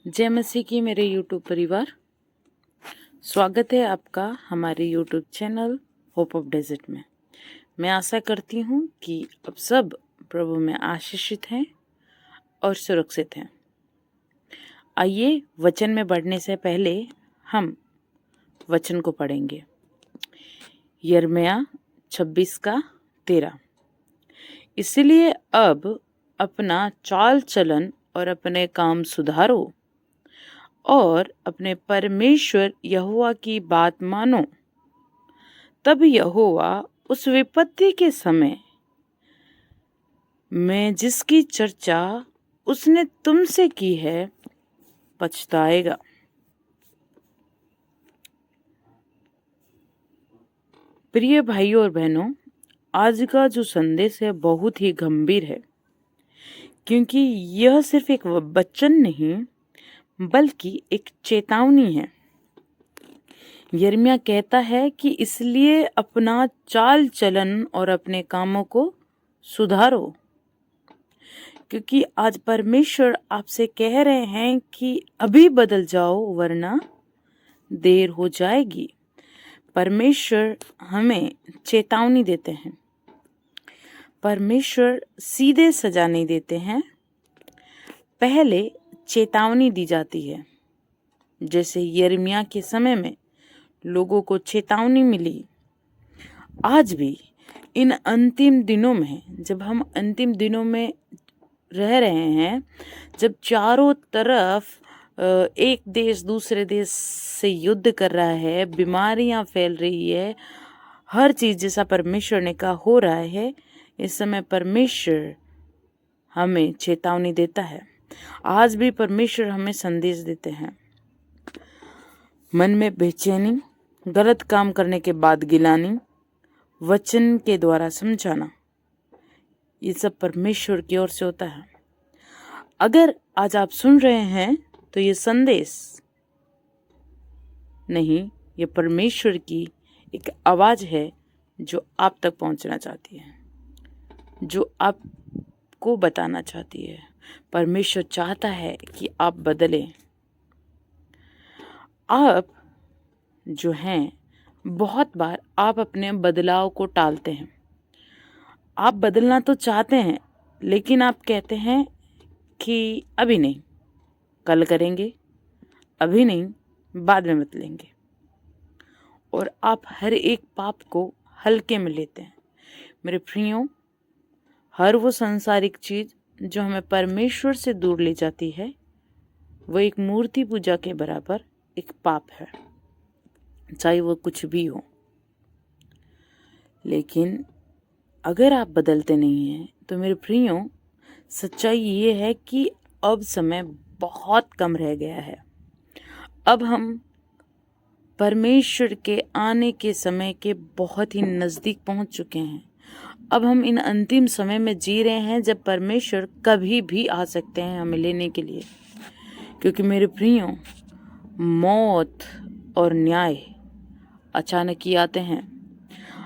जय मसीह की मेरे यूट्यूब परिवार, स्वागत है आपका हमारे YouTube channel hope of desert में। मैं आशा करती हूँ कि अब सब प्रभु में आशीषित हैं और सुरक्षित हैं। आइए वचन में बढ़ने से पहले हम वचन को पढ़ेंगे। यिर्मयाह 26:13। इसलिए अब अपना चाल चलन और अपने काम सुधारो और अपने परमेश्वर यहोवा की बात मानो। तब यहोवा उस विपत्ति के समय में जिसकी चर्चा उसने तुमसे की है पछताएगा। प्रिय भाइयों और बहनों, आज का जो संदेश है बहुत ही गंभीर है, क्योंकि यह सिर्फ एक वचन नहीं बल्कि एक चेतावनी है। यिर्मयाह कहता है कि इसलिए अपना चाल चलन और अपने कामों को सुधारो, क्योंकि आज परमेश्वर आपसे कह रहे हैं कि अभी बदल जाओ वरना देर हो जाएगी। परमेश्वर हमें चेतावनी देते हैं। परमेश्वर सीधे सजा नहीं देते हैं, पहले चेतावनी दी जाती है। जैसे यिर्मयाह के समय में लोगों को चेतावनी मिली, आज भी इन अंतिम दिनों में, जब हम अंतिम दिनों में रह रहे हैं, जब चारों तरफ एक देश दूसरे देश से युद्ध कर रहा है, बीमारियां फैल रही है, हर चीज जैसा परमेश्वर ने कहा हो रहा है, इस समय परमेश्वर हमें चेतावनी देता है। आज भी परमेश्वर हमें संदेश देते हैं। मन में बेचैनी, गलत काम करने के बाद गिलानी, वचन के द्वारा समझाना, ये सब परमेश्वर की ओर से होता है। अगर आज आप सुन रहे हैं तो ये संदेश नहीं, ये परमेश्वर की एक आवाज है जो आप तक पहुंचना चाहती है, जो आपको बताना चाहती है। परमेश्वर चाहता है कि आप बदलें। आप जो हैं, बहुत बार आप अपने बदलाव को टालते हैं। आप बदलना तो चाहते हैं, लेकिन आप कहते हैं कि अभी नहीं, कल करेंगे, अभी नहीं, बाद में बदलेंगे। और आप हर एक पाप को हल्के में लेते हैं। मेरे प्रियो, हर वो सांसारिक चीज जो हमें परमेश्वर से दूर ले जाती है, वो एक मूर्ति पूजा के बराबर एक पाप है, चाहे वो कुछ भी हो। लेकिन अगर आप बदलते नहीं हैं तो मेरे प्रियो, सच्चाई ये है कि अब समय बहुत कम रह गया है। अब हम परमेश्वर के आने के समय के बहुत ही नज़दीक पहुंच चुके हैं। अब हम इन अंतिम समय में जी रहे हैं जब परमेश्वर कभी भी आ सकते हैं हमें लेने के लिए। क्योंकि मेरे प्रियो, मौत और न्याय अचानक ही आते हैं।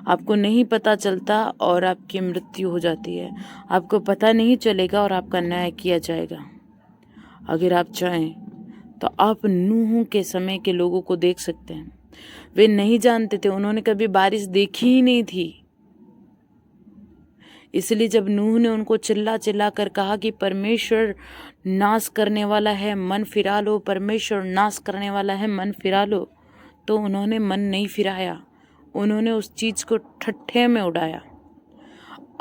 आपको नहीं पता चलता और आपकी मृत्यु हो जाती है। आपको पता नहीं चलेगा और आपका न्याय किया जाएगा। अगर आप चाहें तो आप नूह के समय के लोगों को देख सकते हैं। वे नहीं जानते थे, उन्होंने कभी बारिश देखी ही नहीं थी। इसलिए जब नूह ने उनको चिल्ला चिल्ला कर कहा कि परमेश्वर नाश करने वाला है, मन फिरा लो, परमेश्वर नाश करने वाला है, मन फिरा लो, तो उन्होंने मन नहीं फिराया। उन्होंने उस चीज को ठट्ठे में उड़ाया।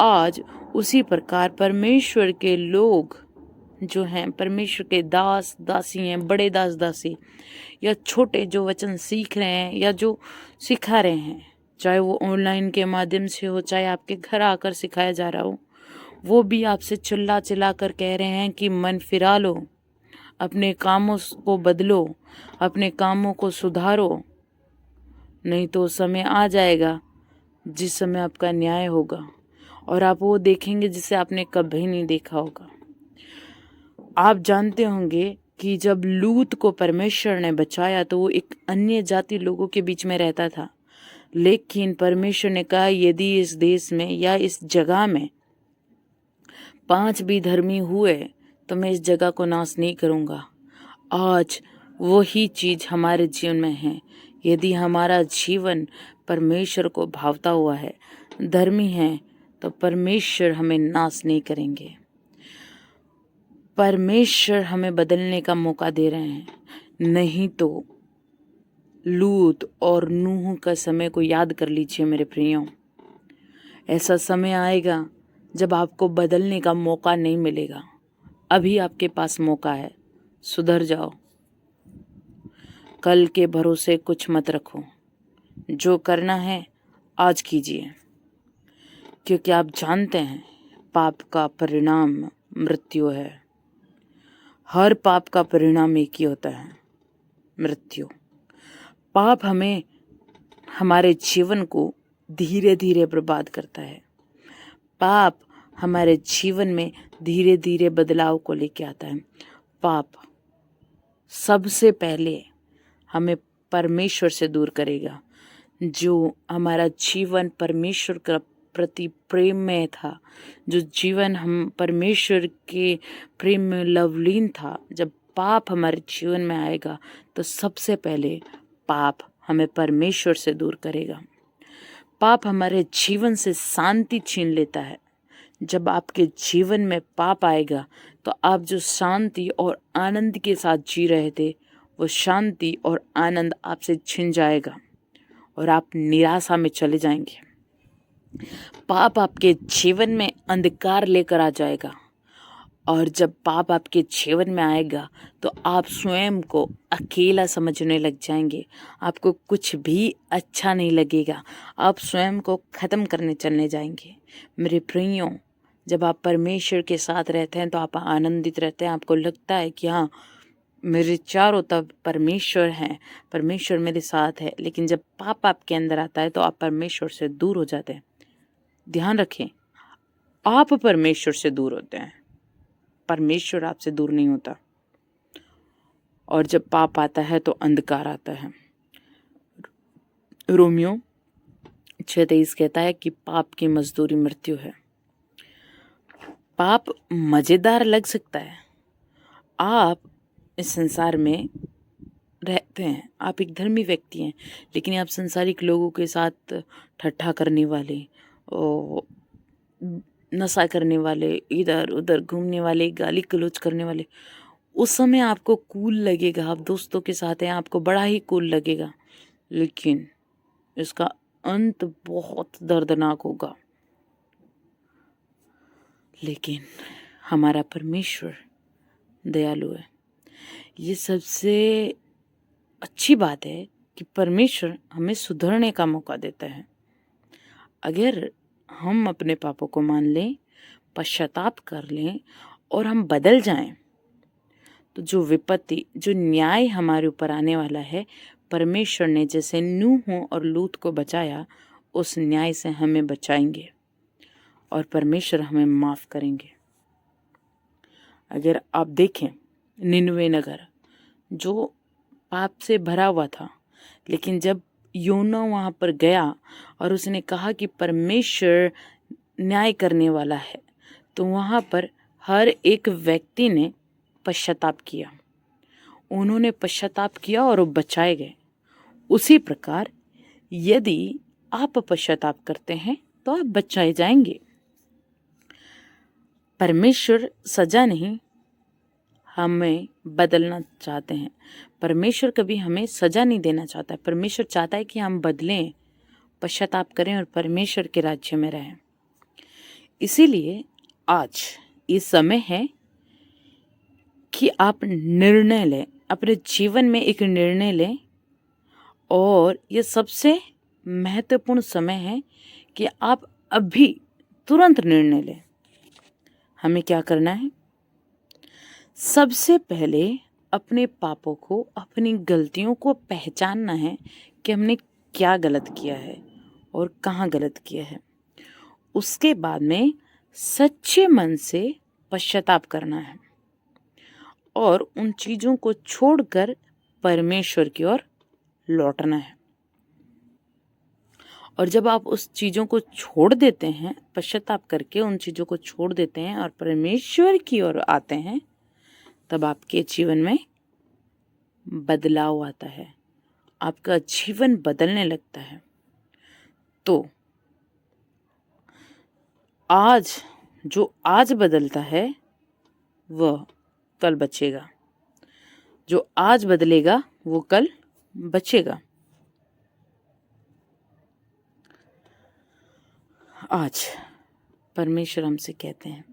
आज उसी प्रकार परमेश्वर के लोग जो हैं, परमेश्वर के दास दासी हैं, बड़े दास दासी या छोटे जो वचन सीख रहे हैं या जो सिखा रहे हैं, चाहे वो ऑनलाइन के माध्यम से हो, चाहे आपके घर आकर सिखाया जा रहा हो, वो भी आपसे चिल्ला चिल्ला कर कह रहे हैं कि मन फिरा लो, अपने कामों को बदलो, अपने कामों को सुधारो, नहीं तो समय आ जाएगा जिस समय आपका न्याय होगा और आप वो देखेंगे जिसे आपने कभी नहीं देखा होगा। आप जानते होंगे कि जब लूत को परमेश्वर ने बचाया तो वो एक अन्य जाति लोगों के बीच में रहता था, लेकिन परमेश्वर ने कहा यदि इस देश में या इस जगह में 5 भी धर्मी हुए तो मैं इस जगह को नाश नहीं करूंगा। आज वही चीज़ हमारे जीवन में है। यदि हमारा जीवन परमेश्वर को भावता हुआ है, धर्मी है, तो परमेश्वर हमें नाश नहीं करेंगे। परमेश्वर हमें बदलने का मौका दे रहे हैं। नहीं तो लूत और नूह का समय को याद कर लीजिए मेरे प्रियो। ऐसा समय आएगा जब आपको बदलने का मौका नहीं मिलेगा। अभी आपके पास मौका है, सुधर जाओ। कल के भरोसे कुछ मत रखो। जो करना है आज कीजिए, क्योंकि आप जानते हैं पाप का परिणाम मृत्यु है। हर पाप का परिणाम एक ही होता है, मृत्यु। पाप हमें हमारे जीवन को धीरे धीरे बर्बाद करता है। पाप हमारे जीवन में धीरे धीरे बदलाव को लेके आता है। पाप सबसे पहले हमें परमेश्वर से दूर करेगा। जो हमारा जीवन परमेश्वर के प्रति प्रेम में था, जो जीवन हम परमेश्वर के प्रेम में लवलीन था, जब पाप हमारे जीवन में आएगा तो सबसे पहले पाप हमें परमेश्वर से दूर करेगा। पाप हमारे जीवन से शांति छीन लेता है। जब आपके जीवन में पाप आएगा तो आप जो शांति और आनंद के साथ जी रहे थे, वो शांति और आनंद आपसे छिन जाएगा और आप निराशा में चले जाएंगे। पाप आपके जीवन में अंधकार लेकर आ जाएगा, और जब पाप आपके जीवन में आएगा तो आप स्वयं को अकेला समझने लग जाएंगे। आपको कुछ भी अच्छा नहीं लगेगा। आप स्वयं को ख़त्म करने चलने जाएंगे। मेरे प्रियो, जब आप परमेश्वर के साथ रहते हैं तो आप आनंदित रहते हैं। आपको लगता है कि हाँ, मेरे चारों तरफ परमेश्वर हैं, परमेश्वर मेरे साथ है। लेकिन जब पाप आपके अंदर आता है तो आप परमेश्वर से दूर हो जाते हैं। ध्यान रखें, आप परमेश्वर से दूर होते हैं, परमेश्वर आपसे दूर नहीं होता। और जब पाप आता है तो अंधकार आता है। रोमियो 6:23 कहता है कि पाप की मजदूरी मृत्यु है। पाप मजेदार लग सकता है। आप इस संसार में रहते हैं, आप एक धर्मी व्यक्ति हैं, लेकिन आप संसारिक लोगों के साथ ठट्ठा करने वाले, नशा करने वाले, इधर उधर घूमने वाले, गाली गलौज करने वाले, उस समय आपको कूल लगेगा। आप दोस्तों के साथ हैं, आपको बड़ा ही कूल लगेगा, लेकिन इसका अंत बहुत दर्दनाक होगा। लेकिन हमारा परमेश्वर दयालु है। ये सबसे अच्छी बात है कि परमेश्वर हमें सुधरने का मौका देता है। अगर हम अपने पापों को मान लें, पश्चाताप कर लें और हम बदल जाएं, तो जो विपत्ति, जो न्याय हमारे ऊपर आने वाला है, परमेश्वर ने जैसे नूह और लूत को बचाया, उस न्याय से हमें बचाएंगे और परमेश्वर हमें माफ़ करेंगे। अगर आप देखें, निनवे नगर जो पाप से भरा हुआ था, लेकिन जब योना वहाँ पर गया और उसने कहा कि परमेश्वर न्याय करने वाला है, तो वहाँ पर हर एक व्यक्ति ने पश्चाताप किया। उन्होंने पश्चाताप किया और वो बचाए गए। उसी प्रकार यदि आप पश्चाताप करते हैं तो आप बचाए जाएंगे। परमेश्वर सजा नहीं, हमें बदलना चाहते हैं। परमेश्वर कभी हमें सजा नहीं देना चाहता। परमेश्वर चाहता है कि हम बदलें, पश्चाताप करें और परमेश्वर के राज्य में रहें। इसीलिए आज ये समय है कि आप निर्णय लें, अपने जीवन में एक निर्णय लें। और ये सबसे महत्वपूर्ण समय है कि आप अभी तुरंत निर्णय लें। हमें क्या करना है? सबसे पहले अपने पापों को, अपनी गलतियों को पहचानना है कि हमने क्या गलत किया है और कहाँ गलत किया है। उसके बाद में सच्चे मन से पश्चाताप करना है और उन चीज़ों को छोड़कर परमेश्वर की ओर लौटना है। और जब आप उस चीज़ों को छोड़ देते हैं, पश्चाताप करके उन चीज़ों को छोड़ देते हैं और परमेश्वर की ओर आते हैं, तब आपके जीवन में बदलाव आता है, आपका जीवन बदलने लगता है। तो आज बदलता है वह कल बचेगा, जो आज बदलेगा वो कल बचेगा। आज परमेश्वर हमसे कहते हैं,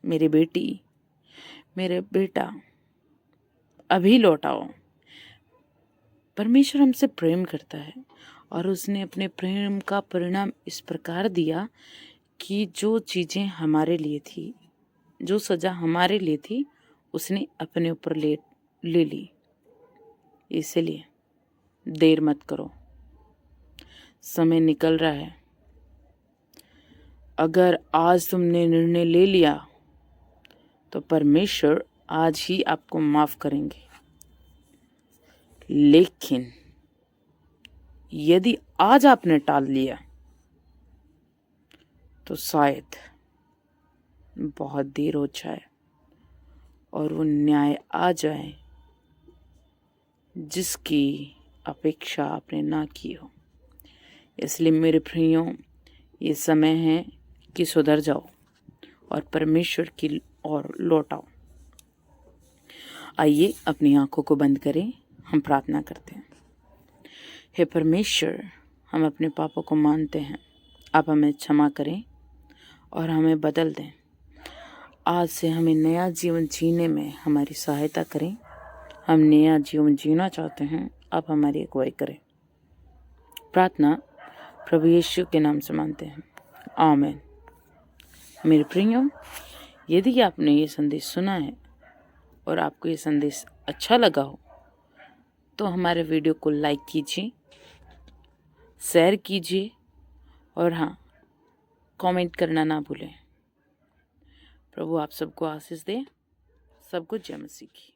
मेरी बेटी, मेरे बेटा, अभी लौट आओ। परमेश्वर हमसे प्रेम करता है और उसने अपने प्रेम का परिणाम इस प्रकार दिया कि जो चीज़ें हमारे लिए थी, जो सज़ा हमारे लिए थी, उसने अपने ऊपर ले ली। इसलिए देर मत करो, समय निकल रहा है। अगर आज तुमने निर्णय ले लिया तो परमेश्वर आज ही आपको माफ करेंगे। लेकिन यदि आज आपने टाल लिया तो शायद बहुत देर हो जाए और वो न्याय आ जाए जिसकी अपेक्षा आपने ना की हो। इसलिए मेरे प्रियों, ये समय है कि सुधर जाओ और परमेश्वर की ओर लौट आओ। आइए अपनी आंखों को बंद करें, हम प्रार्थना करते हैं। हे परमेश्वर, हम अपने पापों को मानते हैं, आप हमें क्षमा करें और हमें बदल दें। आज से हमें नया जीवन जीने में हमारी सहायता करें। हम नया जीवन जीना चाहते हैं, आप हमारी अगुवाई करें। प्रार्थना प्रभु यीशु के नाम से मानते हैं, आमीन। मेरे प्रियो, यदि आपने ये संदेश सुना है और आपको ये संदेश अच्छा लगा हो तो हमारे वीडियो को लाइक कीजिए, शेयर कीजिए और हाँ, कमेंट करना ना भूलें। प्रभु आप सबको आशीष दे। सबको जय मसीह की।